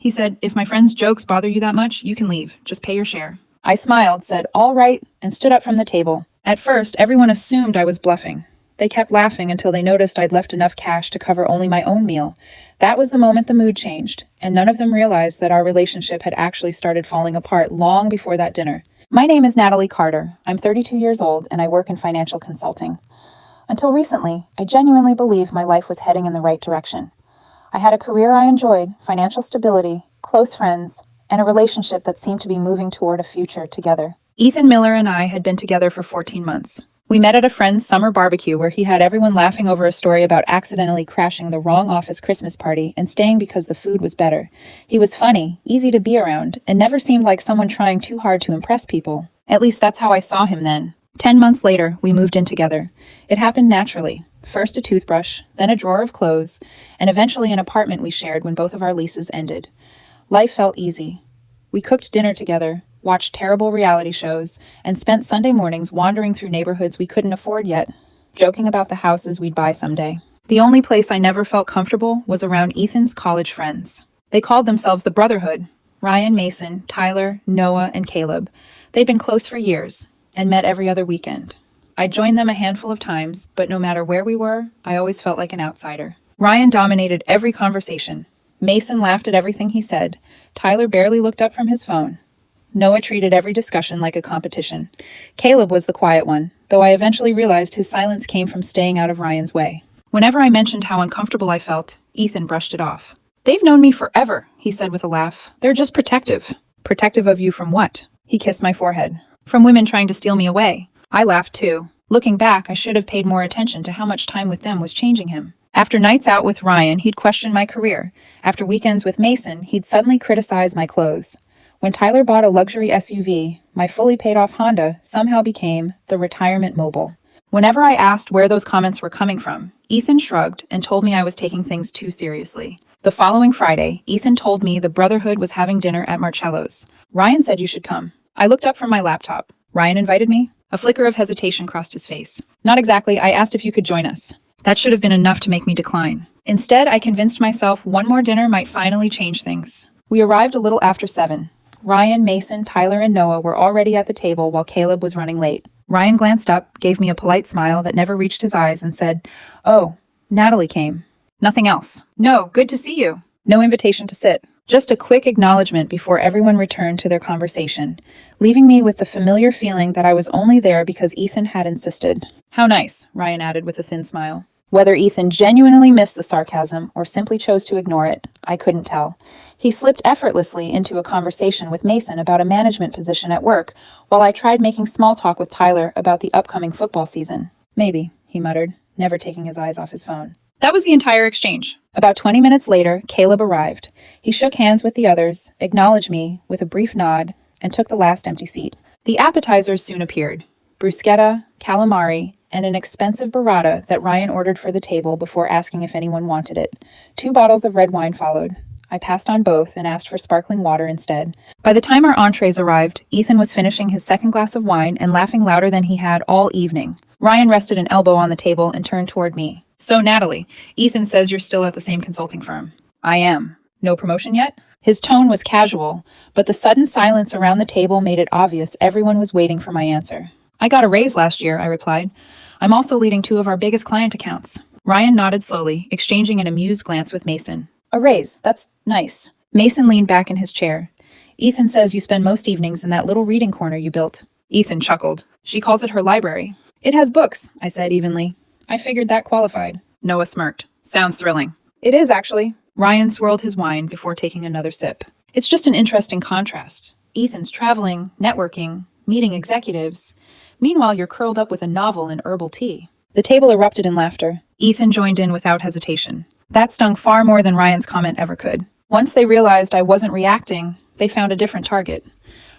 He said, "If my friend's jokes bother you that much, you can leave. Just pay your share." I smiled, said, "All right," and stood up from the table. At first, everyone assumed I was bluffing. They kept laughing until they noticed I'd left enough cash to cover only my own meal. That was the moment the mood changed, and none of them realized that our relationship had actually started falling apart long before that dinner. My name is Natalie Carter. I'm 32 years old, and I work in financial consulting. Until recently, I genuinely believed my life was heading in the right direction. I had a career I enjoyed, financial stability, close friends, and a relationship that seemed to be moving toward a future together. Ethan Miller and I had been together for 14 months. We met at a friend's summer barbecue where he had everyone laughing over a story about accidentally crashing the wrong office Christmas party and staying because the food was better. He was funny, easy to be around, and never seemed like someone trying too hard to impress people. At least that's how I saw him then. 10 months later, we moved in together. It happened naturally. First a toothbrush, then a drawer of clothes, and eventually an apartment we shared when both of our leases ended. Life felt easy. We cooked dinner together, watched terrible reality shows, and spent Sunday mornings wandering through neighborhoods we couldn't afford yet, joking about the houses we'd buy someday. The only place I never felt comfortable was around Ethan's college friends. They called themselves the Brotherhood: Ryan, Mason, Tyler, Noah, and Caleb. They'd been close for years and met every other weekend. I joined them a handful of times, but no matter where we were, I always felt like an outsider. Ryan dominated every conversation. Mason laughed at everything he said. Tyler barely looked up from his phone. Noah treated every discussion like a competition. Caleb was the quiet one, though I eventually realized his silence came from staying out of Ryan's way. Whenever I mentioned how uncomfortable I felt, Ethan brushed it off. "They've known me forever," he said with a laugh. "They're just protective." "Protective of you from what?" He kissed my forehead. "From women trying to steal me away." I laughed too. Looking back, I should have paid more attention to how much time with them was changing him. After nights out with Ryan, he'd question my career. After weekends with Mason, he'd suddenly criticize my clothes. When Tyler bought a luxury SUV, my fully paid-off Honda somehow became the retirement mobile. Whenever I asked where those comments were coming from, Ethan shrugged and told me I was taking things too seriously. The following Friday, Ethan told me the Brotherhood was having dinner at Marcello's. "Ryan said you should come." I looked up from my laptop. "Ryan invited me?" A flicker of hesitation crossed his face. "Not exactly. I asked if you could join us." That should have been enough to make me decline. Instead, I convinced myself one more dinner might finally change things. We arrived a little after 7. Ryan, Mason, Tyler, and Noah were already at the table while Caleb was running late. Ryan glanced up, gave me a polite smile that never reached his eyes, and said, "Oh, Natalie came." Nothing else. "No, good to see you." No invitation to sit. Just a quick acknowledgement before everyone returned to their conversation, leaving me with the familiar feeling that I was only there because Ethan had insisted. "How nice," Ryan added with a thin smile. Whether Ethan genuinely missed the sarcasm or simply chose to ignore it, I couldn't tell. He slipped effortlessly into a conversation with Mason about a management position at work, while I tried making small talk with Tyler about the upcoming football season. "Maybe," he muttered, never taking his eyes off his phone. That was the entire exchange. About 20 minutes later, Caleb arrived. He shook hands with the others, acknowledged me with a brief nod, and took the last empty seat. The appetizers soon appeared: bruschetta, calamari, and an expensive burrata that Ryan ordered for the table before asking if anyone wanted it. 2 bottles of red wine followed. I passed on both and asked for sparkling water instead. By the time our entrees arrived, Ethan was finishing his second glass of wine and laughing louder than he had all evening. Ryan rested an elbow on the table and turned toward me. "So, Natalie, Ethan says you're still at the same consulting firm." "I am." "No promotion yet?" His tone was casual, but the sudden silence around the table made it obvious everyone was waiting for my answer. "I got a raise last year," I replied. "I'm also leading 2 of our biggest client accounts." Ryan nodded slowly, exchanging an amused glance with Mason. "A raise, that's nice." Mason leaned back in his chair. "Ethan says you spend most evenings in that little reading corner you built." Ethan chuckled. "She calls it her library." "It has books," I said evenly. "I figured that qualified." Noah smirked. "Sounds thrilling." "It is, actually." Ryan swirled his wine before taking another sip. "It's just an interesting contrast. Ethan's traveling, networking, meeting executives. Meanwhile, you're curled up with a novel and herbal tea." The table erupted in laughter. Ethan joined in without hesitation. That stung far more than Ryan's comment ever could. Once they realized I wasn't reacting, they found a different target.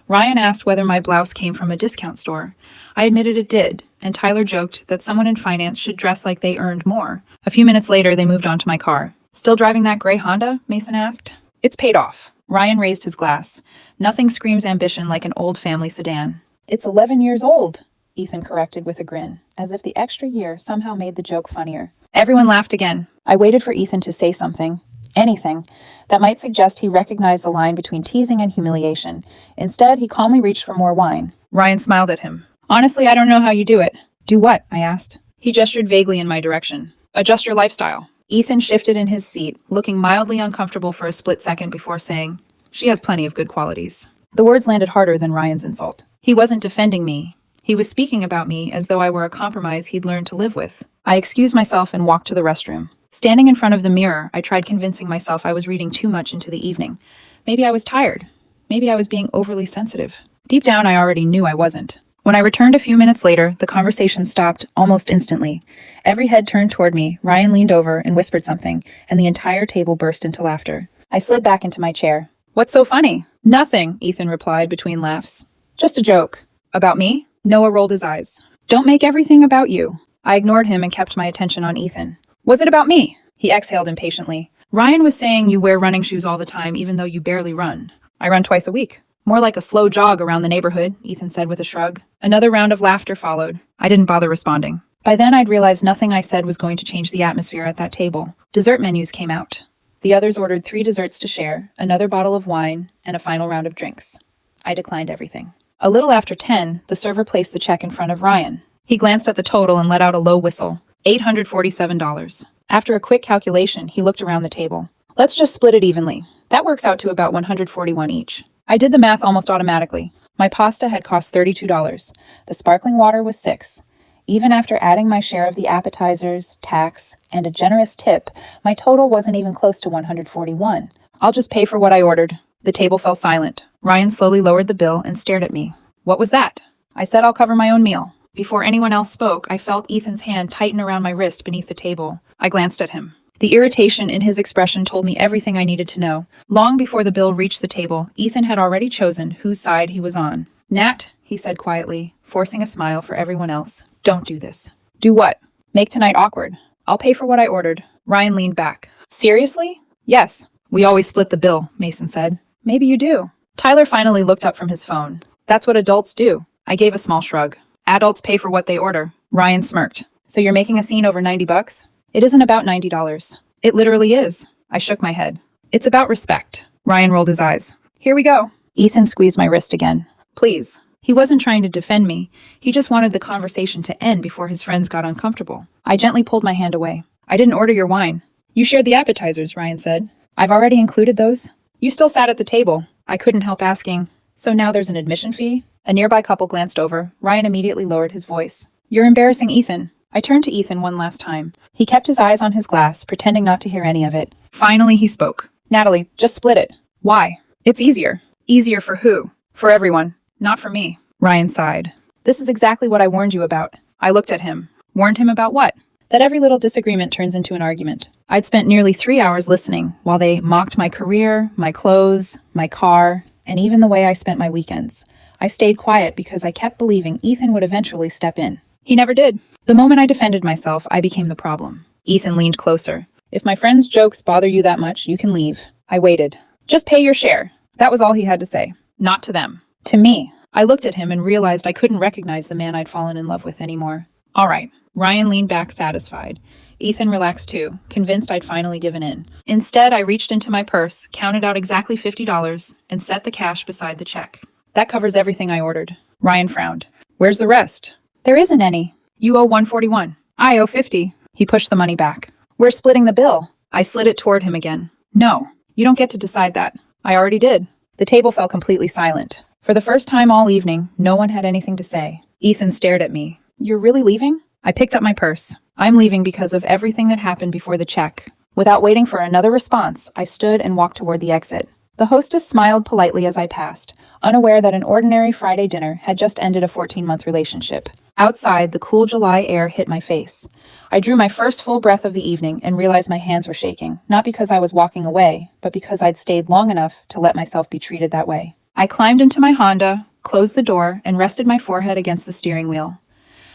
Ryan asked whether my blouse came from a discount store. I admitted it did, and Tyler joked that someone in finance should dress like they earned more. A few minutes later, they moved on to my car. "Still driving that gray Honda?" Mason asked. "It's paid off." Ryan raised his glass. "Nothing screams ambition like an old family sedan." "It's 11 years old," Ethan corrected with a grin, as if the extra year somehow made the joke funnier. Everyone laughed again. I waited for Ethan to say something, anything that might suggest he recognized the line between teasing and humiliation. Instead, he calmly reached for more wine. Ryan smiled at him. Honestly, I don't know how you do it. Do what? I asked. He gestured vaguely in my direction. Adjust your lifestyle. Ethan shifted in his seat, looking mildly uncomfortable for a split second before saying, She has plenty of good qualities. The words landed harder than Ryan's insult. He wasn't defending me. He was speaking about me as though I were a compromise he'd learned to live with. I excused myself and walked to the restroom. Standing in front of the mirror, I tried convincing myself I was reading too much into the evening. Maybe I was tired. Maybe I was being overly sensitive. Deep down, I already knew I wasn't. When I returned a few minutes later, the conversation stopped almost instantly. Every head turned toward me, Ryan leaned over and whispered something, and the entire table burst into laughter. I slid back into my chair. What's so funny? Nothing, Ethan replied between laughs. Just a joke. About me? Noah rolled his eyes. Don't make everything about you. I ignored him and kept my attention on Ethan. Was it about me? He exhaled impatiently. Ryan was saying you wear running shoes all the time even though you barely run. I run twice a week. More like a slow jog around the neighborhood, Ethan said with a shrug. Another round of laughter followed. I didn't bother responding. By then, I'd realized nothing I said was going to change the atmosphere at that table. Dessert menus came out. The others ordered 3 desserts to share, another bottle of wine, and a final round of drinks. I declined everything. A little after 10, the server placed the check in front of Ryan. He glanced at the total and let out a low whistle. $847. After a quick calculation, he looked around the table. Let's just split it evenly. That works out to about $141 each. I did the math almost automatically. My pasta had cost $32. The sparkling water was $6. Even after adding my share of the appetizers, tax, and a generous tip, my total wasn't even close to $141. I'll just pay for what I ordered. The table fell silent. Ryan slowly lowered the bill and stared at me. What was that? I said I'll cover my own meal. Before anyone else spoke, I felt Ethan's hand tighten around my wrist beneath the table. I glanced at him. The irritation in his expression told me everything I needed to know. Long before the bill reached the table, Ethan had already chosen whose side he was on. Nat, he said quietly, forcing a smile for everyone else. Don't do this. Do what? Make tonight awkward. I'll pay for what I ordered. Ryan leaned back. Seriously? Yes. We always split the bill, Mason said. Maybe you do. Tyler finally looked up from his phone. That's what adults do. I gave a small shrug. Adults pay for what they order. Ryan smirked. So you're making a scene over $90? It isn't about $90. It literally is. I shook my head. It's about respect. Ryan rolled his eyes. Here we go. Ethan squeezed my wrist again. Please. He wasn't trying to defend me. He just wanted the conversation to end before his friends got uncomfortable. I gently pulled my hand away. I didn't order your wine. You shared the appetizers, Ryan said. I've already included those. You still sat at the table. I couldn't help asking. So now there's an admission fee? A nearby couple glanced over. Ryan immediately lowered his voice. You're embarrassing Ethan. I turned to Ethan one last time. He kept his eyes on his glass, pretending not to hear any of it. Finally, he spoke. Natalie, just split it. Why? It's easier. Easier for who? For everyone. Not for me. Ryan sighed. This is exactly what I warned you about. I looked at him. Warned him about what? That every little disagreement turns into an argument. I'd spent nearly 3 hours listening while they mocked my career, my clothes, my car, and even the way I spent my weekends. I stayed quiet because I kept believing Ethan would eventually step in. He never did. The moment I defended myself, I became the problem. Ethan leaned closer. If my friend's jokes bother you that much, you can leave. I waited. Just pay your share. That was all he had to say. Not to them. To me. I looked at him and realized I couldn't recognize the man I'd fallen in love with anymore. All right. Ryan leaned back satisfied. Ethan relaxed too, convinced I'd finally given in. Instead, I reached into my purse, counted out exactly $50, and set the cash beside the check. That covers everything I ordered. Ryan frowned. Where's the rest? There isn't any. You owe $141. I owe $50. He pushed the money back. We're splitting the bill. I slid it toward him again. No, you don't get to decide that. I already did. The table fell completely silent. For the first time all evening, no one had anything to say. Ethan stared at me. You're really leaving? I picked up my purse. I'm leaving because of everything that happened before the check. Without waiting for another response, I stood and walked toward the exit. The hostess smiled politely as I passed, unaware that an ordinary Friday dinner had just ended a 14-month relationship. Outside, the cool July air hit my face. I drew my first full breath of the evening and realized my hands were shaking, not because I was walking away, but because I'd stayed long enough to let myself be treated that way. I climbed into my Honda, closed the door, and rested my forehead against the steering wheel.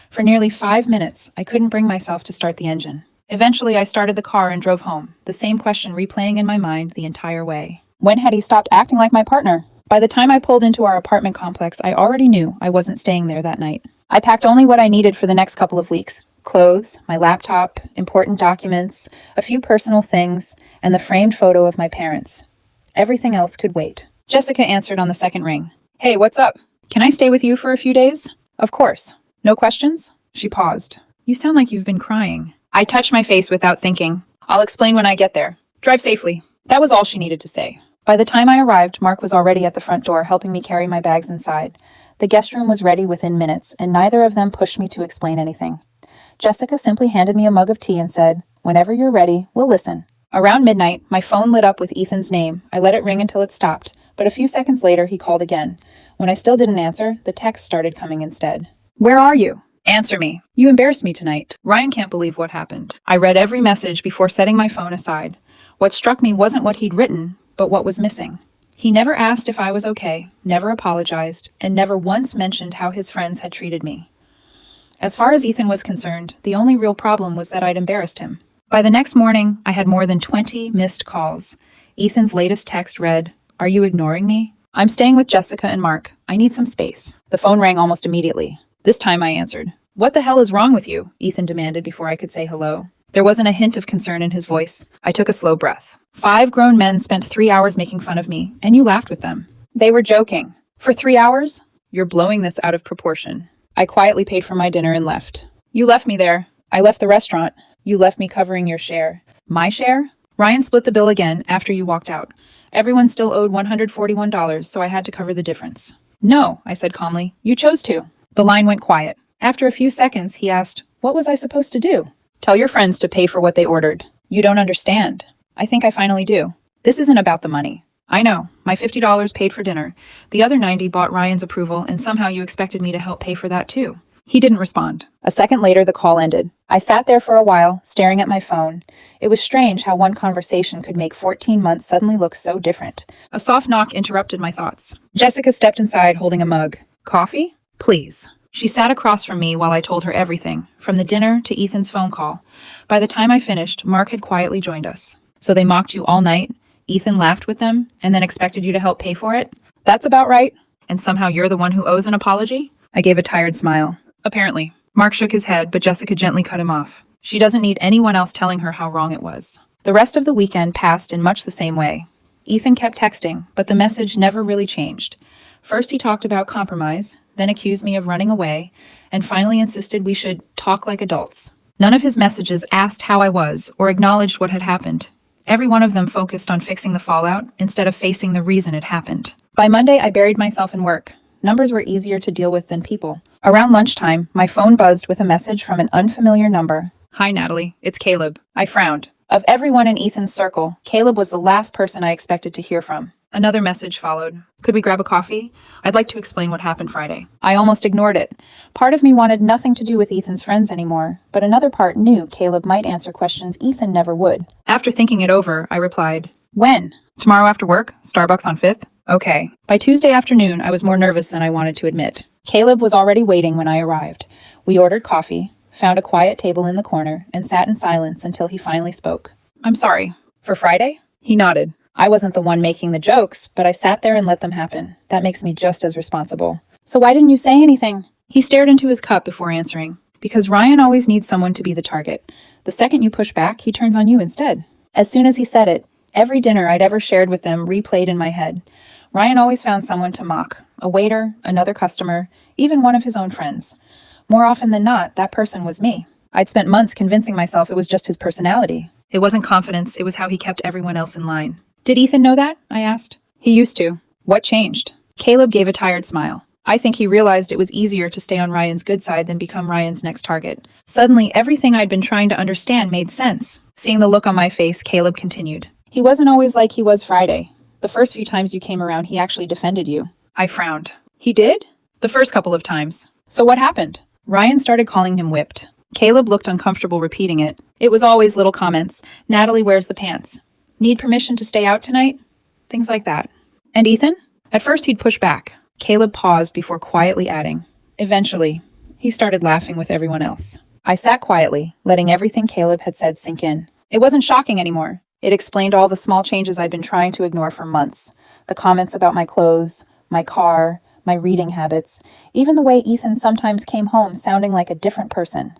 For nearly 5 minutes, I couldn't bring myself to start the engine. Eventually, I started the car and drove home, the same question replaying in my mind the entire way. When had he stopped acting like my partner? By the time I pulled into our apartment complex, I already knew I wasn't staying there that night. I packed only what I needed for the next couple of weeks, Clothes, my laptop, important documents, a few personal things, and the framed photo of my parents. Everything else could wait. Jessica answered on the second ring. Hey, what's up? Can I stay with you for a few days? Of course. No questions? She paused. You sound like you've been crying. I touched my face without thinking. I'll explain when I get there. Drive safely. That was all she needed to say. By the time I arrived, Mark was already at the front door helping me carry my bags inside. The guest room was ready within minutes, and neither of them pushed me to explain anything. Jessica simply handed me a mug of tea and said, "Whenever you're ready, we'll listen." Around midnight, my phone lit up with Ethan's name. I let it ring until it stopped, but a few seconds later, he called again. When I still didn't answer, the text started coming instead. Where are you? Answer me. You embarrassed me tonight. Ryan can't believe what happened. I read every message before setting my phone aside. What struck me wasn't what he'd written, but what was missing. He never asked if I was okay, never apologized, and never once mentioned how his friends had treated me. As far as Ethan was concerned, the only real problem was that I'd embarrassed him. By the next morning, I had more than 20 missed calls. Ethan's latest text read, "Are you ignoring me? I'm staying with Jessica and Mark. I need some space." The phone rang almost immediately. This time I answered. "What the hell is wrong with you?" Ethan demanded before I could say hello. There wasn't a hint of concern in his voice. I took a slow breath. 5 grown men spent 3 hours making fun of me, and you laughed with them. They were joking. For 3 hours? You're blowing this out of proportion. I quietly paid for my dinner and left. You left me there. I left the restaurant. You left me covering your share. My share? Ryan split the bill again after you walked out. Everyone still owed $141, so I had to cover the difference. No, I said calmly. You chose to. The line went quiet. After a few seconds, he asked, what was I supposed to do? Tell your friends to pay for what they ordered. You don't understand. I think I finally do. This isn't about the money. I know. My $50 paid for dinner. The other 90 bought Ryan's approval, and somehow you expected me to help pay for that too. He didn't respond. A second later, the call ended. I sat there for a while, staring at my phone. It was strange how one conversation could make 14 months suddenly look so different. A soft knock interrupted my thoughts. Jessica stepped inside holding a mug. Coffee? Please. She sat across from me while I told her everything, from the dinner to Ethan's phone call. By the time I finished, Mark had quietly joined us. So they mocked you all night? Ethan laughed with them, and then expected you to help pay for it? That's about right. And somehow you're the one who owes an apology? I gave a tired smile. Apparently. Mark shook his head, but Jessica gently cut him off. She doesn't need anyone else telling her how wrong it was. The rest of the weekend passed in much the same way. Ethan kept texting, but the message never really changed. First he talked about compromise, then accused me of running away, and finally insisted we should talk like adults. None of his messages asked how I was or acknowledged what had happened. Every one of them focused on fixing the fallout instead of facing the reason it happened. By Monday, I buried myself in work. Numbers were easier to deal with than people. Around lunchtime, my phone buzzed with a message from an unfamiliar number. Hi, Natalie. It's Caleb. I frowned. Of everyone in Ethan's circle, Caleb was the last person I expected to hear from. Another message followed. Could we grab a coffee? I'd like to explain what happened Friday. I almost ignored it. Part of me wanted nothing to do with Ethan's friends anymore, but another part knew Caleb might answer questions Ethan never would. After thinking it over, I replied, When? Tomorrow after work? Starbucks on 5th? Okay. By Tuesday afternoon, I was more nervous than I wanted to admit. Caleb was already waiting when I arrived. We ordered coffee, found a quiet table in the corner, and sat in silence until he finally spoke. I'm sorry. For Friday? He nodded. I wasn't the one making the jokes, but I sat there and let them happen. That makes me just as responsible. So why didn't you say anything? He stared into his cup before answering. Because Ryan always needs someone to be the target. The second you push back, he turns on you instead. As soon as he said it, every dinner I'd ever shared with them replayed in my head. Ryan always found someone to mock. A waiter, another customer, even one of his own friends. More often than not, that person was me. I'd spent months convincing myself it was just his personality. It wasn't confidence, it was how he kept everyone else in line. Did Ethan know that? I asked. He used to. What changed? Caleb gave a tired smile. I think he realized it was easier to stay on Ryan's good side than become Ryan's next target. Suddenly, everything I'd been trying to understand made sense. Seeing the look on my face, Caleb continued. He wasn't always like he was Friday. The first few times you came around, he actually defended you. I frowned. He did? The first couple of times. So what happened? Ryan started calling him whipped. Caleb looked uncomfortable repeating it. It was always little comments. Natalie wears the pants. Need permission to stay out tonight? Things like that. And Ethan? At first he'd push back. Caleb paused before quietly adding. Eventually, he started laughing with everyone else. I sat quietly, letting everything Caleb had said sink in. It wasn't shocking anymore. It explained all the small changes I'd been trying to ignore for months. The comments about my clothes, my car, my reading habits, even the way Ethan sometimes came home sounding like a different person.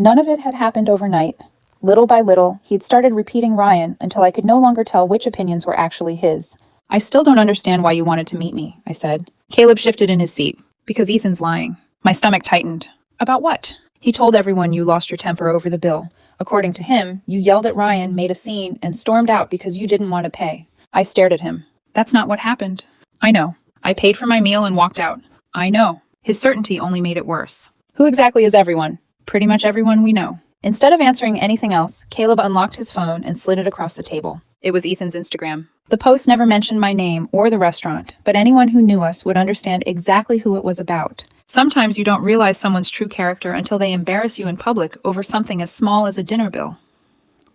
None of it had happened overnight. Little by little, he'd started repeating Ryan until I could no longer tell which opinions were actually his. I still don't understand why you wanted to meet me, I said. Caleb shifted in his seat. Because Ethan's lying. My stomach tightened. About what? He told everyone you lost your temper over the bill. According to him, you yelled at Ryan, made a scene, and stormed out because you didn't want to pay. I stared at him. That's not what happened. I know. I paid for my meal and walked out. I know. His certainty only made it worse. Who exactly is everyone? Pretty much everyone we know. Instead of answering anything else, Caleb unlocked his phone and slid it across the table. It was Ethan's Instagram. The post never mentioned my name or the restaurant, but anyone who knew us would understand exactly who it was about. Sometimes you don't realize someone's true character until they embarrass you in public over something as small as a dinner bill.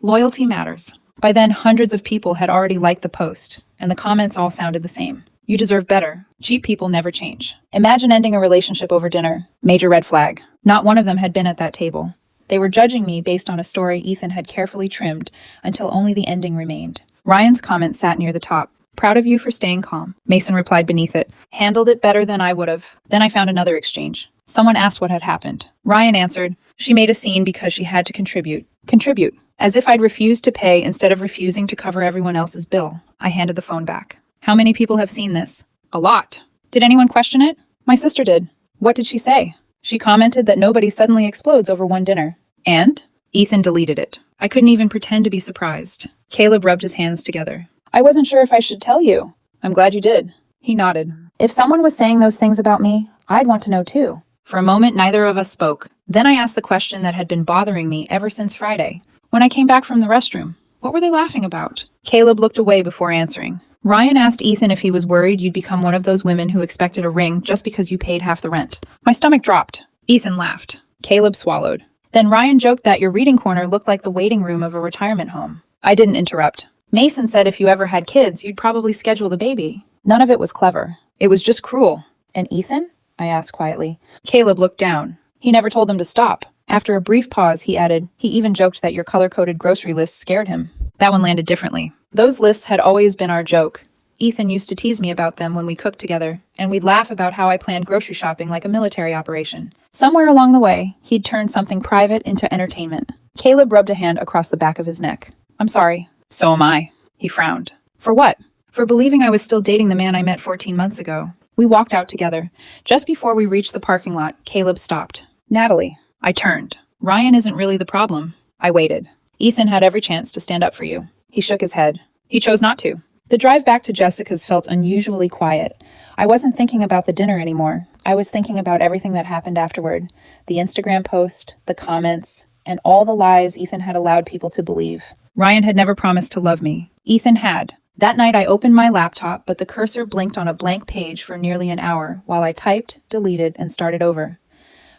Loyalty matters. By then, hundreds of people had already liked the post, and the comments all sounded the same. You deserve better. Cheap people never change. Imagine ending a relationship over dinner. Major red flag. Not one of them had been at that table. They were judging me based on a story Ethan had carefully trimmed until only the ending remained. Ryan's comment sat near the top. Proud of you for staying calm. Mason replied beneath it. Handled it better than I would have. Then I found another exchange. Someone asked what had happened. Ryan answered, she made a scene because she had to contribute. Contribute. As if I'd refused to pay instead of refusing to cover everyone else's bill. I handed the phone back. How many people have seen this? A lot. Did anyone question it? My sister did. What did she say? She commented that nobody suddenly explodes over one dinner. And? Ethan deleted it. I couldn't even pretend to be surprised. Caleb rubbed his hands together. I wasn't sure if I should tell you. I'm glad you did. He nodded. If someone was saying those things about me, I'd want to know too. For a moment, neither of us spoke. Then I asked the question that had been bothering me ever since Friday. When I came back from the restroom, what were they laughing about? Caleb looked away before answering. Ryan asked Ethan if he was worried you'd become one of those women who expected a ring just because you paid half the rent. My stomach dropped. Ethan laughed. Caleb swallowed. Then Ryan joked that your reading corner looked like the waiting room of a retirement home. I didn't interrupt. Mason said if you ever had kids, you'd probably schedule the baby. None of it was clever. It was just cruel. And Ethan? I asked quietly. Caleb looked down. He never told them to stop. After a brief pause, he added, he even joked that your color-coded grocery lists scared him. That one landed differently. Those lists had always been our joke. Ethan used to tease me about them when we cooked together, and we'd laugh about how I planned grocery shopping like a military operation. Somewhere along the way, he'd turned something private into entertainment. Caleb rubbed a hand across the back of his neck. I'm sorry. So am I. He frowned. For what? For believing I was still dating the man I met 14 months ago. We walked out together. Just before we reached the parking lot, Caleb stopped. Natalie. I turned. Ryan isn't really the problem. I waited. Ethan had every chance to stand up for you. He shook his head. He chose not to. The drive back to Jessica's felt unusually quiet. I wasn't thinking about the dinner anymore. I was thinking about everything that happened afterward. The Instagram post, the comments, and all the lies Ethan had allowed people to believe. Ryan had never promised to love me. Ethan had. That night I opened my laptop, but the cursor blinked on a blank page for nearly an hour while I typed, deleted, and started over.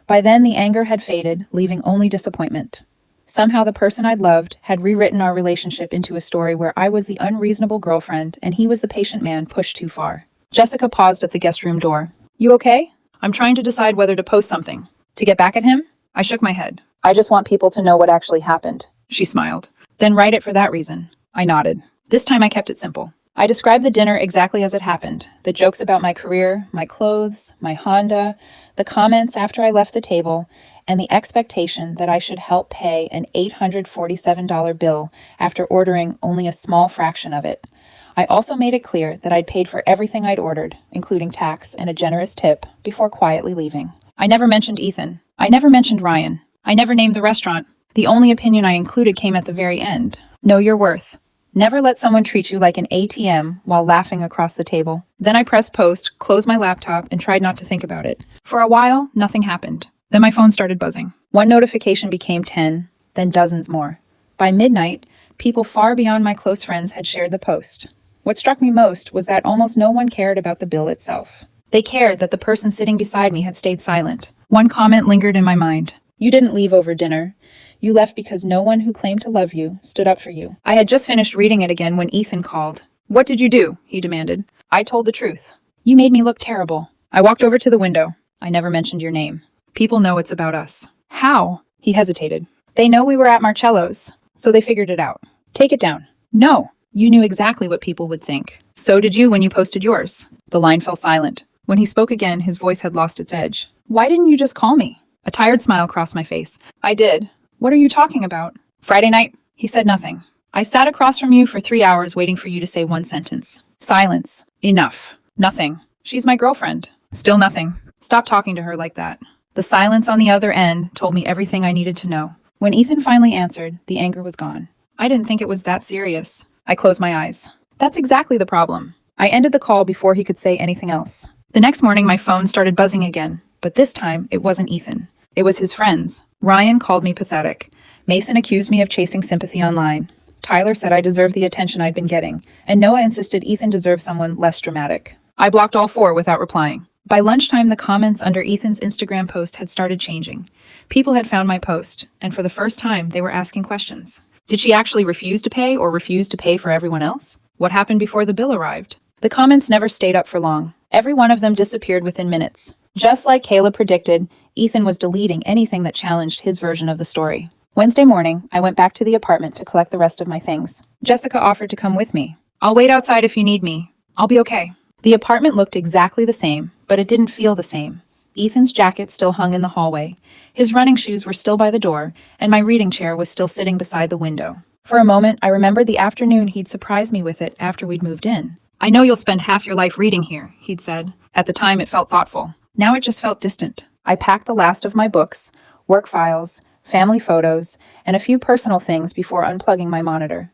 By then the anger had faded, leaving only disappointment. Somehow the person I'd loved had rewritten our relationship into a story where I was the unreasonable girlfriend and he was the patient man pushed too far. Jessica paused at the guest room door. You okay? I'm trying to decide whether to post something. To get back at him? I shook my head. I just want people to know what actually happened. She smiled. Then write it for that reason. I nodded. This time I kept it simple. I described the dinner exactly as it happened. The jokes about my career, my clothes, my Honda, the comments after I left the table, and the expectation that I should help pay an $847 bill after ordering only a small fraction of it. I also made it clear that I'd paid for everything I'd ordered, including tax and a generous tip, before quietly leaving. I never mentioned Ethan. I never mentioned Ryan. I never named the restaurant. The only opinion I included came at the very end. Know your worth. Never let someone treat you like an ATM while laughing across the table. Then I pressed post, closed my laptop, and tried not to think about it. For a while, nothing happened. Then my phone started buzzing. One notification became 10, then dozens more. By midnight, people far beyond my close friends had shared the post. What struck me most was that almost no one cared about the bill itself. They cared that the person sitting beside me had stayed silent. One comment lingered in my mind. You didn't leave over dinner. You left because no one who claimed to love you stood up for you. I had just finished reading it again when Ethan called. What did you do? He demanded. I told the truth. You made me look terrible. I walked over to the window. I never mentioned your name. People know it's about us. How? He hesitated. They know we were at Marcello's, so they figured it out. Take it down. No. You knew exactly what people would think. So did you when you posted yours. The line fell silent. When he spoke again, his voice had lost its edge. Why didn't you just call me? A tired smile crossed my face. I did. What are you talking about? Friday night? He said nothing. I sat across from you for 3 hours waiting for you to say one sentence. Silence. Enough. Nothing. She's my girlfriend. Still nothing. Stop talking to her like that. The silence on the other end told me everything I needed to know. When Ethan finally answered, the anger was gone. I didn't think it was that serious. I closed my eyes. That's exactly the problem. I ended the call before he could say anything else. The next morning, my phone started buzzing again, but this time it wasn't Ethan. It was his friends. Ryan called me pathetic. Mason accused me of chasing sympathy online. Tyler said I deserved the attention I'd been getting, and Noah insisted Ethan deserved someone less dramatic. I blocked all four without replying. By lunchtime, the comments under Ethan's Instagram post had started changing. People had found my post, and for the first time, they were asking questions. Did she actually refuse to pay or refuse to pay for everyone else? What happened before the bill arrived? The comments never stayed up for long. Every one of them disappeared within minutes. Just like Caleb predicted, Ethan was deleting anything that challenged his version of the story. Wednesday morning, I went back to the apartment to collect the rest of my things. Jessica offered to come with me. I'll wait outside if you need me. I'll be okay. The apartment looked exactly the same, but it didn't feel the same. Ethan's jacket still hung in the hallway. His running shoes were still by the door, and my reading chair was still sitting beside the window. For a moment, I remembered the afternoon he'd surprised me with it after we'd moved in. I know you'll spend half your life reading here, he'd said. At the time, it felt thoughtful. Now it just felt distant. I packed the last of my books, work files, family photos, and a few personal things before unplugging my monitor.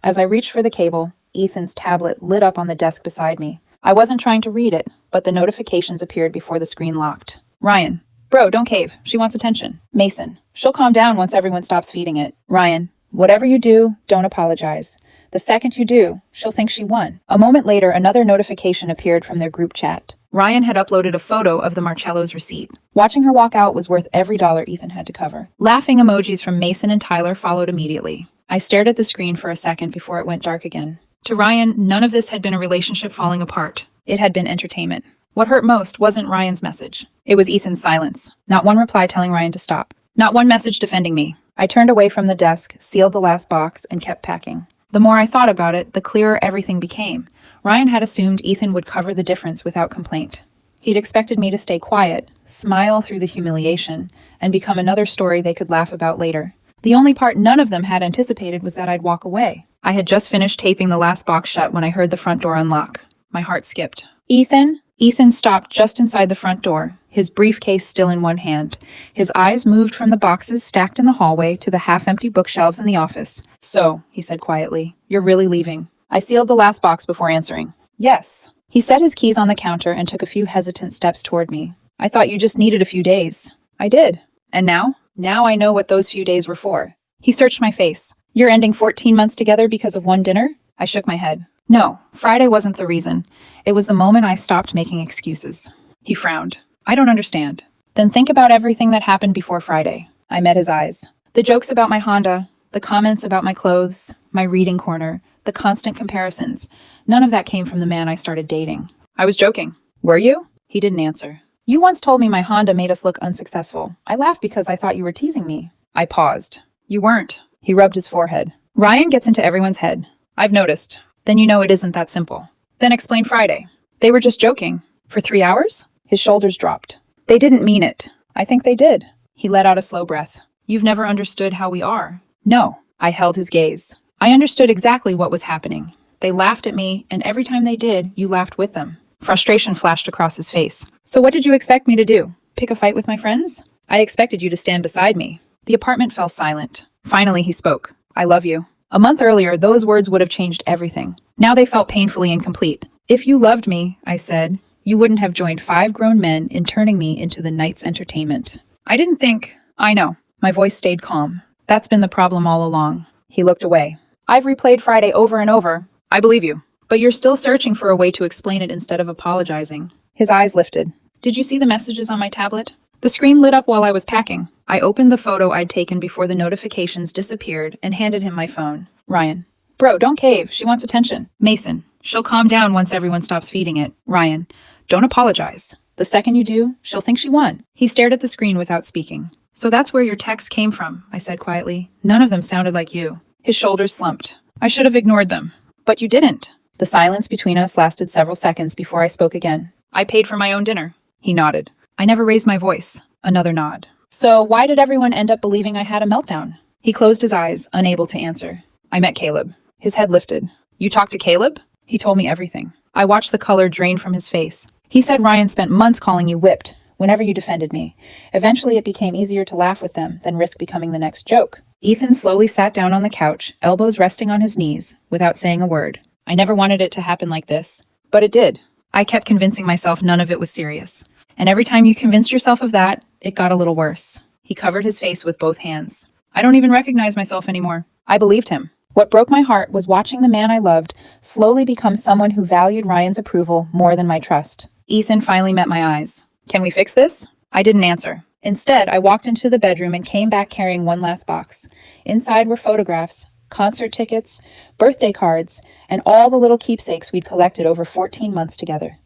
As I reached for the cable, Ethan's tablet lit up on the desk beside me. I wasn't trying to read it, but the notifications appeared before the screen locked. Ryan. Bro, don't cave. She wants attention. Mason. She'll calm down once everyone stops feeding it. Ryan. Whatever you do, don't apologize. The second you do, she'll think she won. A moment later, another notification appeared from their group chat. Ryan had uploaded a photo of the Marcello's receipt. Watching her walk out was worth every dollar Ethan had to cover. Laughing emojis from Mason and Tyler followed immediately. I stared at the screen for a second before it went dark again. To Ryan, none of this had been a relationship falling apart. It had been entertainment. What hurt most wasn't Ryan's message. It was Ethan's silence. Not one reply telling Ryan to stop. Not one message defending me. I turned away from the desk, sealed the last box, and kept packing. The more I thought about it, the clearer everything became. Ryan had assumed Ethan would cover the difference without complaint. He'd expected me to stay quiet, smile through the humiliation, and become another story they could laugh about later. The only part none of them had anticipated was that I'd walk away. I had just finished taping the last box shut when I heard the front door unlock. My heart skipped. Ethan? Ethan stopped just inside the front door, his briefcase still in one hand. His eyes moved from the boxes stacked in the hallway to the half-empty bookshelves in the office. So, he said quietly, you're really leaving. I sealed the last box before answering. Yes. He set his keys on the counter and took a few hesitant steps toward me. I thought you just needed a few days. I did. And now? Now I know what those few days were for. He searched my face. You're ending 14 months together because of one dinner? I shook my head. No, Friday wasn't the reason. It was the moment I stopped making excuses. He frowned. I don't understand. Then think about everything that happened before Friday. I met his eyes. The jokes about my Honda, the comments about my clothes, my reading corner, the constant comparisons. None of that came from the man I started dating. I was joking. Were you? He didn't answer. You once told me my Honda made us look unsuccessful. I laughed because I thought you were teasing me. I paused. You weren't. He rubbed his forehead. Ryan gets into everyone's head. I've noticed. Then you know it isn't that simple. Then explain Friday. They were just joking. For 3 hours? His shoulders dropped. They didn't mean it. I think they did. He let out a slow breath. You've never understood how we are. No. I held his gaze. I understood exactly what was happening. They laughed at me, and every time they did, you laughed with them. Frustration flashed across his face. So what did you expect me to do? Pick a fight with my friends? I expected you to stand beside me. The apartment fell silent. Finally, he spoke. I love you. A month earlier, those words would have changed everything. Now they felt painfully incomplete. If you loved me, I said, you wouldn't have joined 5 grown men in turning me into the night's entertainment. I didn't think. I know. My voice stayed calm. That's been the problem all along. He looked away. I've replayed Friday over and over. I believe you. But you're still searching for a way to explain it instead of apologizing. His eyes lifted. Did you see the messages on my tablet? The screen lit up while I was packing. I opened the photo I'd taken before the notifications disappeared and handed him my phone. Ryan. Bro, don't cave. She wants attention. Mason. She'll calm down once everyone stops feeding it. Ryan. Don't apologize. The second you do, she'll think she won. He stared at the screen without speaking. So that's where your texts came from, I said quietly. None of them sounded like you. His shoulders slumped. I should have ignored them. But you didn't. The silence between us lasted several seconds before I spoke again. I paid for my own dinner. He nodded. I never raised my voice. Another nod. So why did everyone end up believing I had a meltdown? He closed his eyes, unable to answer. I met Caleb. His head lifted. You talked to Caleb? He told me everything. I watched the color drain from his face. He said Ryan spent months calling you whipped whenever you defended me. Eventually it became easier to laugh with them than risk becoming the next joke. Ethan slowly sat down on the couch, elbows resting on his knees, without saying a word. I never wanted it to happen like this, but it did. I kept convincing myself none of it was serious. And every time you convinced yourself of that, it got a little worse. He covered his face with both hands. I don't even recognize myself anymore. I believed him. What broke my heart was watching the man I loved slowly become someone who valued Ryan's approval more than my trust. Ethan finally met my eyes. Can we fix this? I didn't answer. Instead, I walked into the bedroom and came back carrying one last box. Inside were photographs, concert tickets, birthday cards, and all the little keepsakes we'd collected over 14 months together.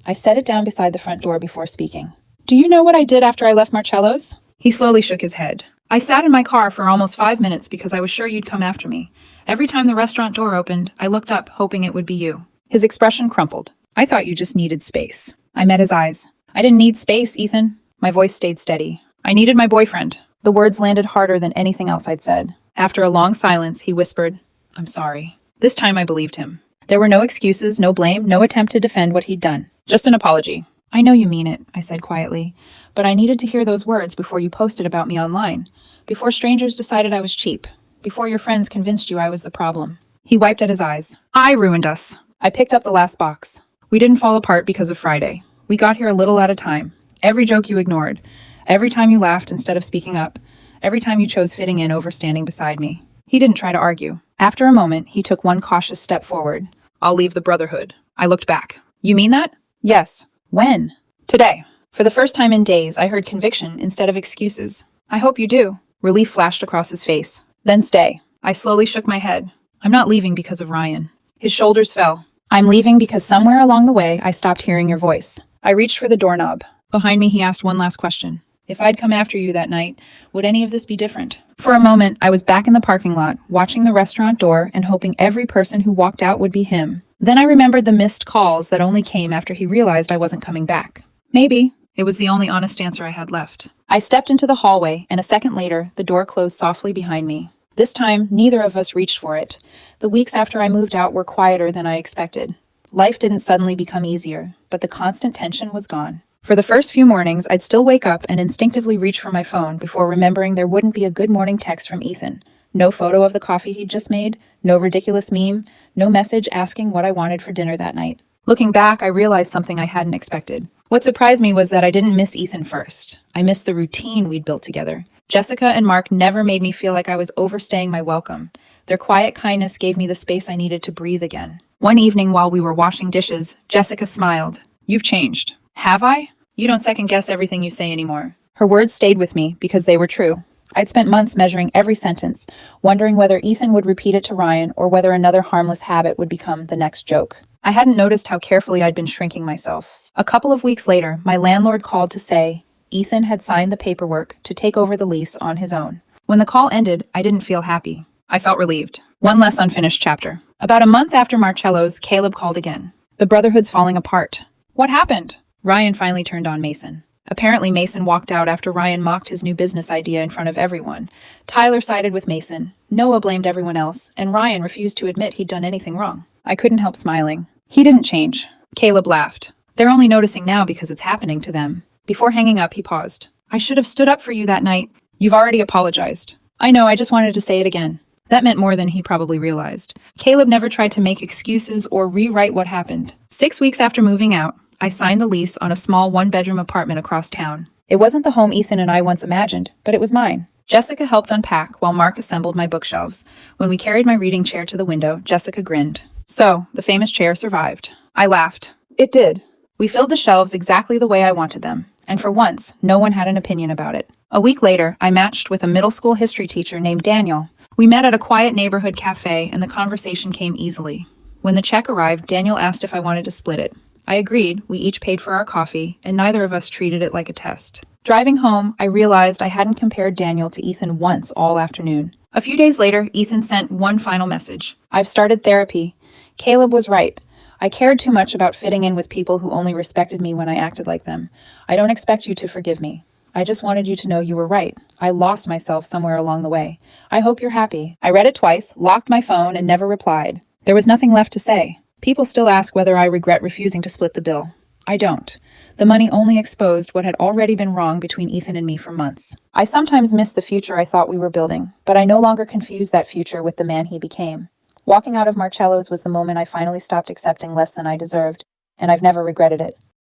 I set it down beside the front door before speaking. Do you know what I did after I left Marcello's? He slowly shook his head. I sat in my car for almost 5 minutes because I was sure you'd come after me. Every time the restaurant door opened, I looked up, hoping it would be you. His expression crumpled. I thought you just needed space. I met his eyes. I didn't need space, Ethan. My voice stayed steady. I needed my boyfriend. The words landed harder than anything else I'd said. After a long silence, he whispered, I'm sorry. This time I believed him. There were no excuses, no blame, no attempt to defend what he'd done. Just an apology. I know you mean it, I said quietly, but I needed to hear those words before you posted about me online, before strangers decided I was cheap, before your friends convinced you I was the problem. He wiped at his eyes. I ruined us. I picked up the last box. We didn't fall apart because of Friday. We got here a little at a time. Every joke you ignored. Every time you laughed instead of speaking up. Every time you chose fitting in over standing beside me. He didn't try to argue. After a moment, he took one cautious step forward. I'll leave the brotherhood. I looked back. You mean that? Yes. When? Today. For the first time in days, I heard conviction instead of excuses. I hope you do. Relief flashed across his face. Then stay. I slowly shook my head. I'm not leaving because of Ryan. His shoulders fell. I'm leaving because somewhere along the way, I stopped hearing your voice. I reached for the doorknob. Behind me, he asked one last question. If I'd come after you that night, would any of this be different? For a moment, I was back in the parking lot, watching the restaurant door and hoping every person who walked out would be him. Then I remembered the missed calls that only came after he realized I wasn't coming back. Maybe. It was the only honest answer I had left. I stepped into the hallway, and a second later, the door closed softly behind me. This time, neither of us reached for it. The weeks after I moved out were quieter than I expected. Life didn't suddenly become easier, but the constant tension was gone. For the first few mornings, I'd still wake up and instinctively reach for my phone before remembering there wouldn't be a good morning text from Ethan. No photo of the coffee he'd just made, no ridiculous meme, no message asking what I wanted for dinner that night. Looking back, I realized something I hadn't expected. What surprised me was that I didn't miss Ethan first. I missed the routine we'd built together. Jessica and Mark never made me feel like I was overstaying my welcome. Their quiet kindness gave me the space I needed to breathe again. One evening while we were washing dishes, Jessica smiled. You've changed. Have I? You don't second-guess everything you say anymore. Her words stayed with me because they were true. I'd spent months measuring every sentence, wondering whether Ethan would repeat it to Ryan or whether another harmless habit would become the next joke. I hadn't noticed how carefully I'd been shrinking myself. A couple of weeks later, my landlord called to say Ethan had signed the paperwork to take over the lease on his own. When the call ended, I didn't feel happy. I felt relieved. One less unfinished chapter. About a month after Marcello's, Caleb called again. The brotherhood's falling apart. What happened? Ryan finally turned on Mason. Apparently, Mason walked out after Ryan mocked his new business idea in front of everyone. Tyler sided with Mason. Noah blamed everyone else, and Ryan refused to admit he'd done anything wrong. I couldn't help smiling. He didn't change. Caleb laughed. They're only noticing now because it's happening to them. Before hanging up, he paused. I should have stood up for you that night. You've already apologized. I know, I just wanted to say it again. That meant more than he probably realized. Caleb never tried to make excuses or rewrite what happened. 6 weeks after moving out, I signed the lease on a small one-bedroom apartment across town. It wasn't the home Ethan and I once imagined, but it was mine. Jessica helped unpack while Mark assembled my bookshelves. When we carried my reading chair to the window, Jessica grinned. So, the famous chair survived. I laughed. It did. We filled the shelves exactly the way I wanted them, and for once, no one had an opinion about it. A week later, I matched with a middle school history teacher named Daniel. We met at a quiet neighborhood cafe, and the conversation came easily. When the check arrived, Daniel asked if I wanted to split it. I agreed. We each paid for our coffee, and neither of us treated it like a test. Driving home, I realized I hadn't compared Daniel to Ethan once all afternoon. A few days later, Ethan sent one final message. I've started therapy. Caleb was right. I cared too much about fitting in with people who only respected me when I acted like them. I don't expect you to forgive me, I just wanted you to know you were right. I lost myself somewhere along the way. I hope you're happy. I read it twice, locked my phone, and never replied. There was nothing left to say. People still ask whether I regret refusing to split the bill. I don't. The money only exposed what had already been wrong between Ethan and me for months. I sometimes miss the future I thought we were building, but I no longer confuse that future with the man he became. Walking out of Marcello's was the moment I finally stopped accepting less than I deserved, and I've never regretted it.